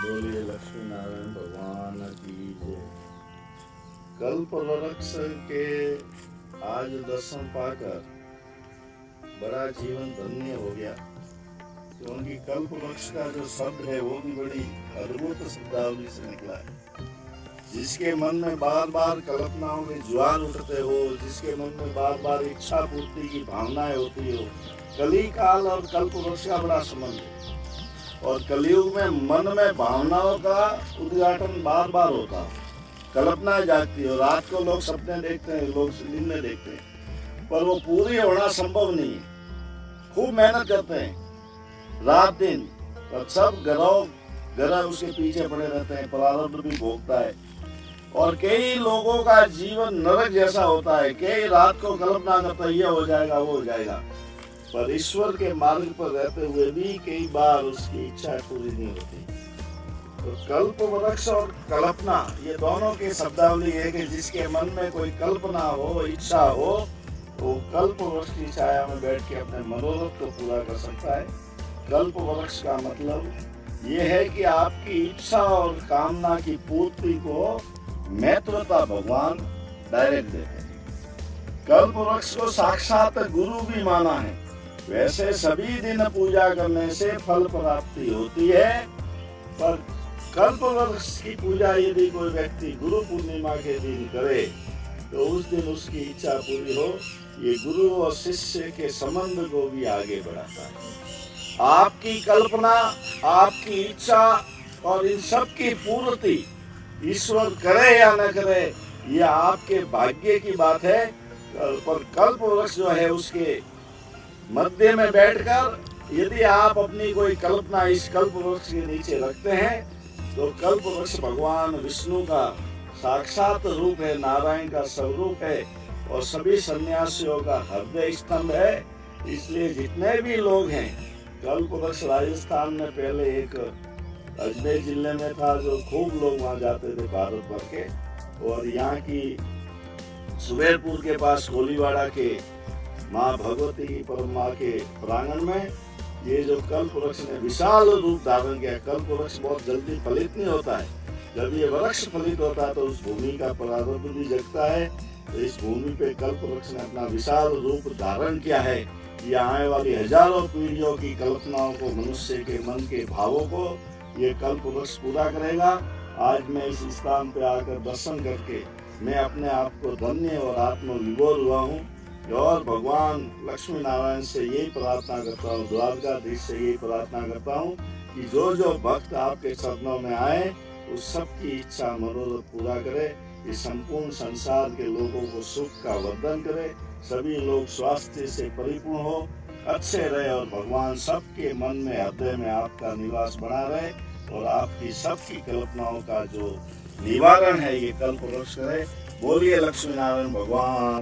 बोलिए लक्ष्मी नारायण भगवान की जय। कल्प वृक्ष के आज दर्शन पाकर बड़ा जीवन धन्य हो गया, क्योंकि कल्प वृक्ष का जो शब्द है वो भी बड़ी अद्भुत शब्दावली से निकला है। जिसके मन में बार बार कल्पनाओं के ज्वार उठते हो, जिसके मन में बार बार इच्छा पूर्ति की भावनाएं होती हो, कली काल और कल्प वृक्ष का बड़ा संबंध है। और कलयुग में मन में भावनाओं का उद्घाटन बार बार होता है, कल्पनाएं जागती है। रात को लोग सपने देखते हैं, लोग दिन में देखते हैं, पर वो पूरी होना संभव नहीं है। खूब मेहनत करते हैं रात दिन, पर सब ग्रह उसके पीछे पड़े रहते हैं, प्रारब्ध भी भोगता है। और कई लोगों का जीवन नरक जैसा होता है, कई रात को कल्पना करता है ये हो जाएगा वो हो जाएगा, पर ईश्वर के मार्ग पर रहते हुए भी कई बार उसकी इच्छा पूरी नहीं होती। तो कल्प वृक्ष और कल्पना ये दोनों की शब्दावली है कि जिसके मन में कोई कल्पना हो, इच्छा हो, तो कल्प वृक्ष की छाया में बैठ के अपने मनोरथ को पूरा कर सकता है। कल्प वृक्ष का मतलब ये है कि आपकी इच्छा और कामना की पूर्ति को महत्वता भगवान डायरेक्ट देते हैं। कल्प वृक्ष को साक्षात गुरु भी माना है। वैसे सभी दिन पूजा करने से फल प्राप्ति होती है, पर कल्प वृक्ष की पूजा यदि कोई व्यक्ति गुरु पूर्णिमा के दिन करे तो उस दिन उसकी इच्छा पूरी हो। ये गुरु और शिष्य के संबंध को भी आगे बढ़ाता है। आपकी कल्पना, आपकी इच्छा और इन सब की पूर्ति ईश्वर करे या न करे, यह आपके भाग्य की बात है। पर कल्प वृक्ष जो है उसके मध्य में बैठकर यदि आप अपनी कोई कल्पना इस कल्प वृक्ष के नीचे रखते हैं, तो कल्प वृक्ष भगवान विष्णु का साक्षात रूप है, नारायण का स्वरूप है और सभी सन्यासियों का हृदय स्तंभ है। इसलिए जितने भी लोग हैं, कल्प वृक्ष राजस्थान में पहले एक अजमेर जिले में था, जो खूब लोग वहाँ जाते थे भारत भर के। और यहाँ की सुबेरपुर के पास कोलीवाड़ा के माँ भगवती की परम माँ के प्रांगण में ये जो कल्प वृक्ष ने विशाल रूप धारण किया। कल्प वृक्ष बहुत जल्दी फलित नहीं होता है, जब ये वृक्ष फलित होता है तो उस भूमि का प्रारब्ध भी जगता है। तो इस भूमि पे कल्प वृक्ष ने अपना विशाल रूप धारण किया है। ये आने वाली हजारों पीढ़ियों की कल्पनाओं को, मनुष्य के मन के भावों को ये कल्प वृक्ष पूरा करेगा। आज मैं इस स्थान पे आकर दर्शन करके मैं अपने आप को धन्य और आत्मविभोर हुआ हूँ। और भगवान लक्ष्मी नारायण से यही प्रार्थना करता हूँ, द्वारकाधीश से यही प्रार्थना करता हूँ कि जो जो भक्त आपके चरणों में आए उस सबकी इच्छा मनोरथ पूरा करे। इस संपूर्ण संसार के लोगों को सुख का वर्धन करे, सभी लोग स्वास्थ्य से परिपूर्ण हो, अच्छे रहे और भगवान सबके मन में, हृदय में आपका निवास बना रहे और आपकी सबकी कल्पनाओं का जो निवारण है ये कल्प वृक्ष करे। बोलिए लक्ष्मी नारायण भगवान।